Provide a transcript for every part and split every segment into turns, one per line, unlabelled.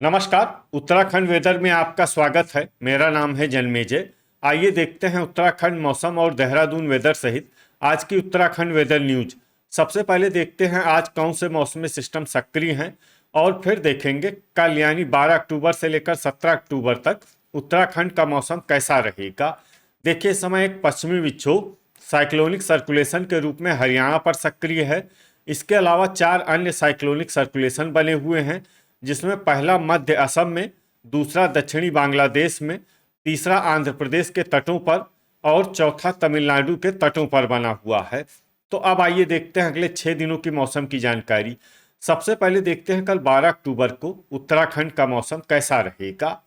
नमस्कार। उत्तराखंड वेदर में आपका स्वागत है। मेरा नाम है जन्मेजय। आइए देखते हैं उत्तराखंड मौसम और देहरादून वेदर सहित आज की उत्तराखंड वेदर न्यूज। सबसे पहले देखते हैं आज कौन से मौसमी सिस्टम सक्रिय हैं और फिर देखेंगे कल यानी 12 अक्टूबर से लेकर 17 अक्टूबर तक उत्तराखंड का मौसम कैसा रहेगा। देखिए, इस समय एक पश्चिमी विक्षोभ साइक्लोनिक सर्कुलेशन के रूप में हरियाणा पर सक्रिय है। इसके अलावा 4 अन्य साइक्लोनिक सर्कुलेशन बने हुए हैं, जिसमें पहला मध्य असम में, दूसरा दक्षिणी बांग्लादेश में, तीसरा आंध्र प्रदेश के तटों पर और चौथा तमिलनाडु के तटों पर बना हुआ है। तो अब आइए देखते हैं अगले 6 दिनों की मौसम की जानकारी। सबसे पहले देखते हैं कल 12 अक्टूबर को उत्तराखंड का मौसम कैसा रहेगा।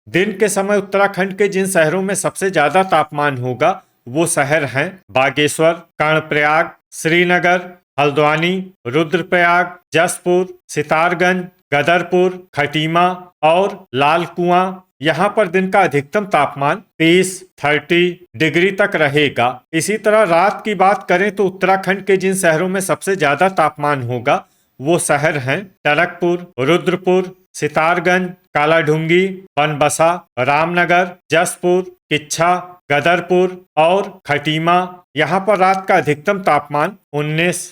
दिन के समय उत्तराखंड के जिन शहरों में सबसे ज्यादा तापमान होगा वो शहर हैं बागेश्वर, कर्णप्रयाग, श्रीनगर, हल्द्वानी, रुद्रप्रयाग, जसपुर, सितारगंज, गदरपुर, खटीमा और लाल कुआं। यहाँ पर दिन का अधिकतम तापमान 30 डिग्री तक रहेगा। इसी तरह रात की बात करें तो उत्तराखंड के जिन शहरों में सबसे ज्यादा तापमान होगा वो शहर हैं टनकपुर, रुद्रपुर, सितारगंज, कालाढूंगी, बनबसा, रामनगर, जसपुर, किच्छा, गदरपुर और खटीमा। यहाँ पर रात का अधिकतम तापमान 19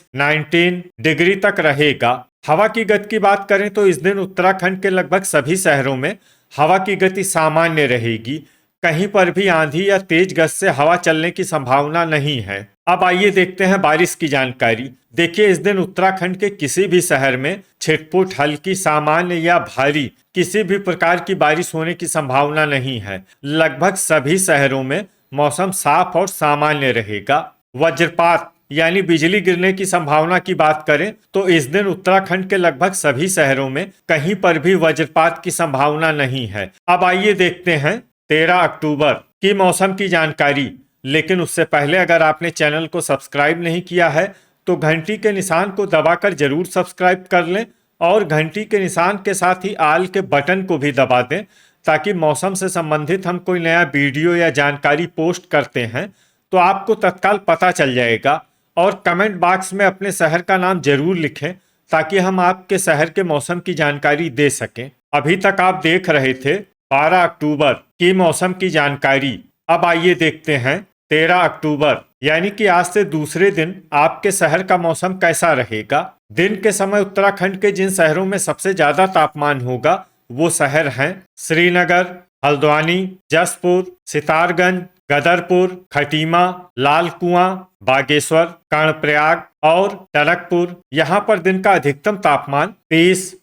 डिग्री तक रहेगा। हवा की गति की बात करें तो इस दिन उत्तराखंड के लगभग सभी शहरों में हवा की गति सामान्य रहेगी। कहीं पर भी आंधी या तेज गति से हवा चलने की संभावना नहीं है। अब आइए देखते हैं बारिश की जानकारी। देखिए, इस दिन उत्तराखंड के किसी भी शहर में छिटपुट, हल्की, सामान्य या भारी किसी भी प्रकार की बारिश होने की संभावना नहीं है। लगभग सभी शहरों में मौसम साफ और सामान्य रहेगा। वज्रपात यानी बिजली गिरने की संभावना की बात करें तो इस दिन उत्तराखंड के लगभग सभी शहरों में कहीं पर भी वज्रपात की संभावना नहीं है। अब आइए देखते हैं 13 अक्टूबर की मौसम की जानकारी। लेकिन उससे पहले अगर आपने चैनल को सब्सक्राइब नहीं किया है तो घंटी के निशान को दबाकर जरूर सब्सक्राइब कर लें और घंटी के निशान के साथ ही आल के बटन को भी दबा दें, ताकि मौसम से संबंधित हम कोई नया वीडियो या जानकारी पोस्ट करते हैं तो आपको तत्काल पता चल जाएगा। और कमेंट बॉक्स में अपने शहर का नाम जरूर लिखें ताकि हम आपके शहर के मौसम की जानकारी दे सकें। अभी तक आप देख रहे थे 12 अक्टूबर की मौसम की जानकारी। अब आइए देखते हैं 13 अक्टूबर यानी कि आज से दूसरे दिन आपके शहर का मौसम कैसा रहेगा। दिन के समय उत्तराखंड के जिन शहरों में सबसे ज्यादा तापमान होगा वो शहर हैं श्रीनगर, हल्द्वानी, जसपुर, सितारगंज, गदरपुर, खटीमा, लाल कुआं, बागेश्वर, कर्णप्रयाग और टनकपुर। यहाँ पर दिन का अधिकतम तापमान 30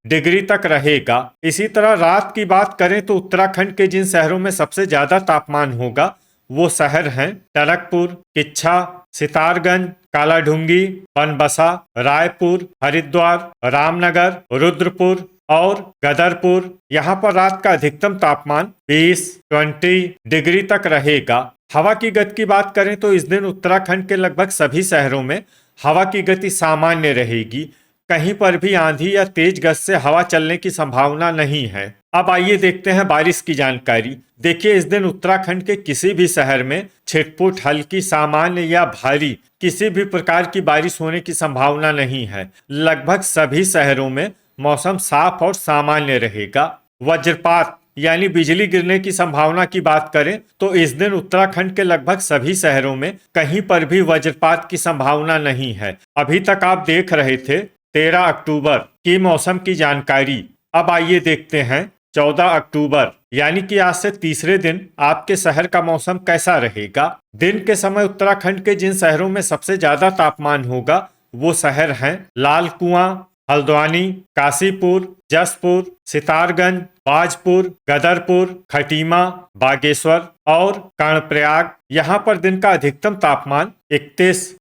डिग्री तक रहेगा। इसी तरह रात की बात करें तो उत्तराखंड के जिन शहरों में सबसे ज्यादा तापमान होगा वो शहर हैं टनकपुर, किच्छा, सितारगंज, कालाढूंगी, बनबसा, रायपुर, हरिद्वार, रामनगर, रुद्रपुर और गदरपुर। यहाँ पर रात का अधिकतम तापमान 20 डिग्री तक रहेगा। हवा की गति की बात करें तो इस दिन उत्तराखंड के लगभग सभी शहरों में हवा की गति सामान्य रहेगी। कहीं पर भी आंधी या तेज गति से हवा चलने की संभावना नहीं है। अब आइए देखते हैं बारिश की जानकारी। देखिए, इस दिन उत्तराखंड के किसी भी शहर में छिटपुट, हल्की, सामान्य या भारी किसी भी प्रकार की बारिश होने की संभावना नहीं है। लगभग सभी शहरों में मौसम साफ और सामान्य रहेगा। वज्रपात यानी बिजली गिरने की संभावना की बात करें तो इस दिन उत्तराखंड के लगभग सभी शहरों में कहीं पर भी वज्रपात की संभावना नहीं है। अभी तक आप देख रहे थे 13 अक्टूबर की मौसम की जानकारी। अब आइए देखते हैं 14 अक्टूबर यानी कि आज से तीसरे दिन आपके शहर का मौसम कैसा रहेगा। दिन के समय उत्तराखंड के जिन शहरों में सबसे ज्यादा तापमान होगा वो शहर हैं लाल कुआं, हल्द्वानी, काशीपुर, जसपुर, सितारगंज, बाजपुर, गदरपुर, खटीमा, बागेश्वर और कर्णप्रयाग। यहाँ पर दिन का अधिकतम तापमान 31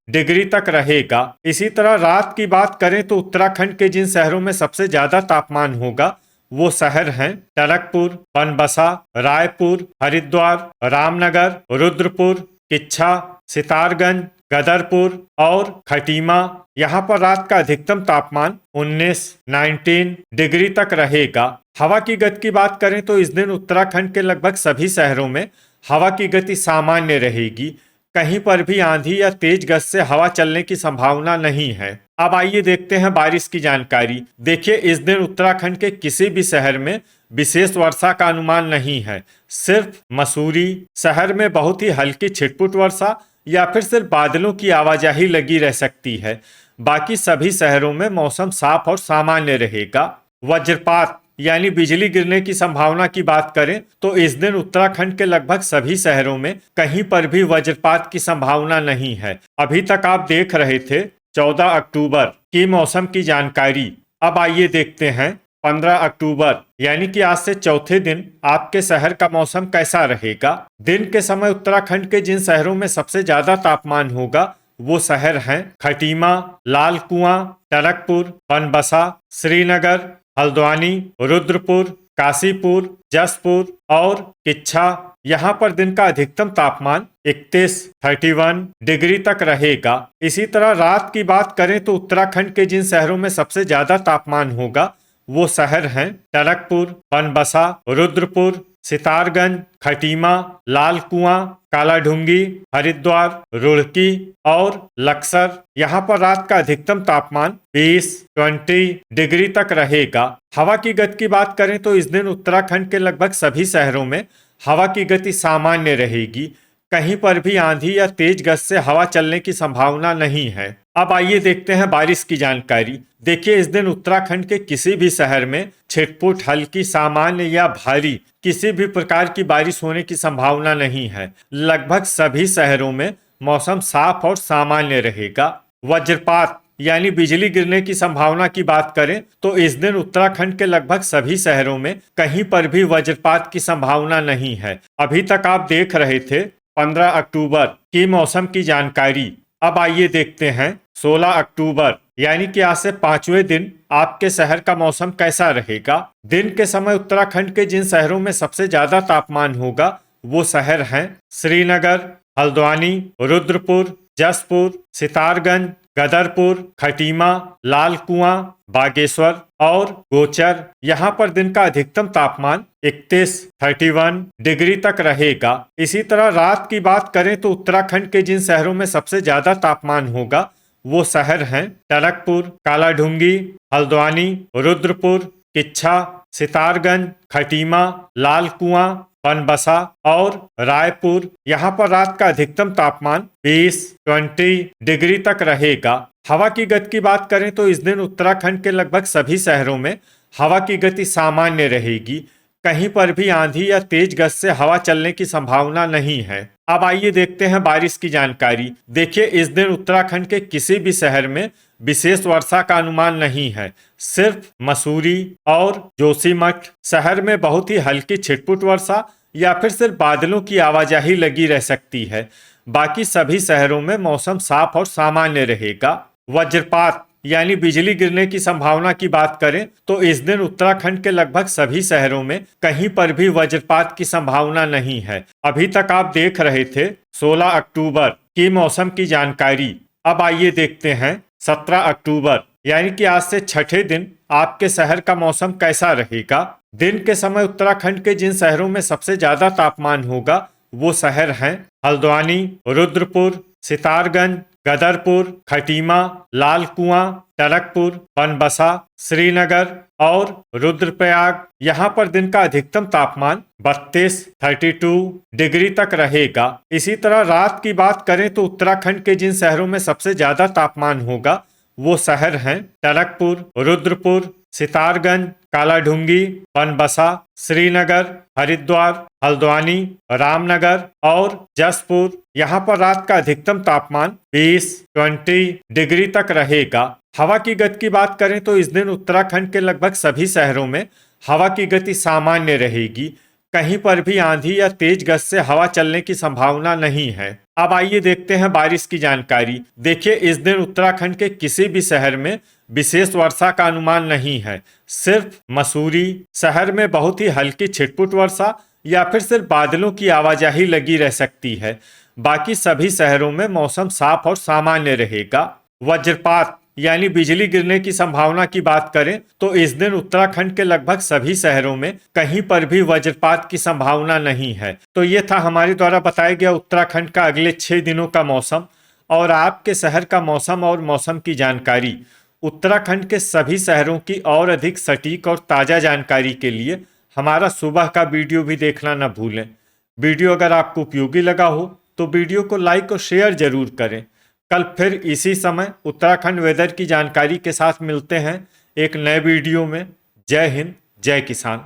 डिग्री तक रहेगा। इसी तरह रात की बात करें तो उत्तराखंड के जिन शहरों में सबसे ज्यादा तापमान होगा वो शहर हैं टनकपुर, बनबसा, रायपुर, हरिद्वार, रामनगर, रुद्रपुर, किच्छा, सितारगंज, गदरपुर और खटीमा। यहाँ पर रात का अधिकतम तापमान 19 डिग्री तक रहेगा। हवा की गति की बात करें तो इस दिन उत्तराखंड के लगभग सभी शहरों में हवा की गति सामान्य रहेगी। कहीं पर भी आंधी या तेज गज से हवा चलने की संभावना नहीं है। अब आइए देखते हैं बारिश की जानकारी। देखिए, इस दिन उत्तराखंड के किसी भी शहर में विशेष वर्षा का अनुमान नहीं है। सिर्फ मसूरी शहर में बहुत ही हल्की छिटपुट वर्षा या फिर सिर्फ बादलों की आवाजाही लगी रह सकती है। बाकी सभी शहरों में मौसम साफ और सामान्य रहेगा। वज्रपात यानी बिजली गिरने की संभावना की बात करें तो इस दिन उत्तराखंड के लगभग सभी शहरों में कहीं पर भी वज्रपात की संभावना नहीं है। अभी तक आप देख रहे थे 14 अक्टूबर की मौसम की जानकारी। अब आइए देखते हैं 15 अक्टूबर यानी कि आज से चौथे दिन आपके शहर का मौसम कैसा रहेगा। दिन के समय उत्तराखंड के जिन शहरों में सबसे ज्यादा तापमान होगा वो शहर हैं खटीमा, लाल कुआं, टनकपुर, बनबसा, श्रीनगर, हल्द्वानी, रुद्रपुर, काशीपुर, जसपुर और किच्छा। यहाँ पर दिन का अधिकतम तापमान 31 डिग्री तक रहेगा। इसी तरह रात की बात करें तो उत्तराखंड के जिन शहरों में सबसे ज्यादा तापमान होगा वो शहर हैं टनकपुर, बनबसा, रुद्रपुर, सितारगंज, खटीमा, लाल कुआं, कालाढूंगी, हरिद्वार, रुड़की और लक्सर। यहाँ पर रात का अधिकतम तापमान 20 डिग्री तक रहेगा। हवा की गति की बात करें तो इस दिन उत्तराखंड के लगभग सभी शहरों में हवा की गति सामान्य रहेगी। कहीं पर भी आंधी या तेज गज से हवा चलने की संभावना नहीं है। अब आइए देखते हैं बारिश की जानकारी। देखिए, इस दिन उत्तराखंड के किसी भी शहर में छिटपुट, हल्की, सामान्य या भारी किसी भी प्रकार की बारिश होने की संभावना नहीं है। लगभग सभी शहरों में मौसम साफ और सामान्य रहेगा। वज्रपात यानी बिजली गिरने की संभावना की बात करें तो इस दिन उत्तराखंड के लगभग सभी शहरों में कहीं पर भी वज्रपात की संभावना नहीं है। अभी तक आप देख रहे थे 15 अक्टूबर की मौसम की जानकारी। अब आइए देखते हैं 16 अक्टूबर यानी कि आज से 5वें दिन आपके शहर का मौसम कैसा रहेगा। दिन के समय उत्तराखंड के जिन शहरों में सबसे ज्यादा तापमान होगा वो शहर हैं श्रीनगर, हल्द्वानी, रुद्रपुर, जसपुर, सितारगंज, गदरपुर, खटीमा, लाल कुआं, बागेश्वर और गोचर। यहाँ पर दिन का अधिकतम तापमान 31 डिग्री तक रहेगा। इसी तरह रात की बात करें तो उत्तराखंड के जिन शहरों में सबसे ज्यादा तापमान होगा वो शहर हैं टनकपुर, कालाढूंगी, हल्द्वानी, रुद्रपुर, किच्छा, सितारगंज, खटीमा, लाल कुआं, बनबसा और रायपुर। यहाँ पर रात का अधिकतम तापमान 20 डिग्री तक रहेगा। हवा की गति की बात करें तो इस दिन उत्तराखंड के लगभग सभी शहरों में हवा की गति सामान्य रहेगी। कहीं पर भी आंधी या तेज गज से हवा चलने की संभावना नहीं है। अब आइए देखते हैं बारिश की जानकारी। देखिए, इस दिन उत्तराखंड के किसी भी शहर में विशेष वर्षा का अनुमान नहीं है। सिर्फ मसूरी और जोशीमठ शहर में बहुत ही हल्की छिटपुट वर्षा या फिर सिर्फ बादलों की आवाजाही लगी रह सकती है। बाकी सभी शहरों में मौसम साफ और सामान्य रहेगा। वज्रपात यानी बिजली गिरने की संभावना की बात करें तो इस दिन उत्तराखंड के लगभग सभी शहरों में कहीं पर भी वज्रपात की संभावना नहीं है। अभी तक आप देख रहे थे 16 अक्टूबर की मौसम की जानकारी। अब आइए देखते हैं 17 अक्टूबर यानी कि आज से छठे दिन आपके शहर का मौसम कैसा रहेगा। दिन के समय उत्तराखंड के जिन शहरों में सबसे ज्यादा तापमान होगा वो शहर हैं हल्द्वानी, रुद्रपुर, सितारगंज, गदरपुर, खटीमा, लाल कुआं, टनकपुर, बनबसा, श्रीनगर और रुद्रप्रयाग। यहाँ पर दिन का अधिकतम तापमान 32 डिग्री तक रहेगा। इसी तरह रात की बात करें तो उत्तराखंड के जिन शहरों में सबसे ज्यादा तापमान होगा वो शहर हैं टनकपुर, रुद्रपुर, सितारगंज, कालाढूंगी, बनबसा, श्रीनगर, हरिद्वार, हल्द्वानी, रामनगर और जसपुर। यहाँ पर रात का अधिकतम तापमान 20 डिग्री तक रहेगा। हवा की गति की बात करें तो इस दिन उत्तराखंड के लगभग सभी शहरों में हवा की गति सामान्य रहेगी। कहीं पर भी आंधी या तेज गज से हवा चलने की संभावना नहीं है। अब आइए देखते हैं बारिश की जानकारी। देखिए, इस दिन उत्तराखंड के किसी भी शहर में विशेष वर्षा का अनुमान नहीं है। सिर्फ मसूरी शहर में बहुत ही हल्की छिटपुट वर्षा या फिर सिर्फ बादलों की आवाजाही लगी रह सकती है। बाकी सभी शहरों में मौसम साफ और सामान्य रहेगा। वज्रपात यानी बिजली गिरने की संभावना की बात करें तो इस दिन उत्तराखंड के लगभग सभी शहरों में कहीं पर भी वज्रपात की संभावना नहीं है। तो ये था हमारे द्वारा बताया गया उत्तराखंड का अगले 6 दिनों का मौसम और आपके शहर का मौसम और मौसम की जानकारी। उत्तराखंड के सभी शहरों की और अधिक सटीक और ताज़ा जानकारी के लिए हमारा सुबह का वीडियो भी देखना न भूलें। वीडियो अगर आपको उपयोगी लगा हो तो वीडियो को लाइक और शेयर जरूर करें। कल फिर इसी समय उत्तराखंड वेदर की जानकारी के साथ मिलते हैं एक नए वीडियो में। जय हिंद, जय किसान।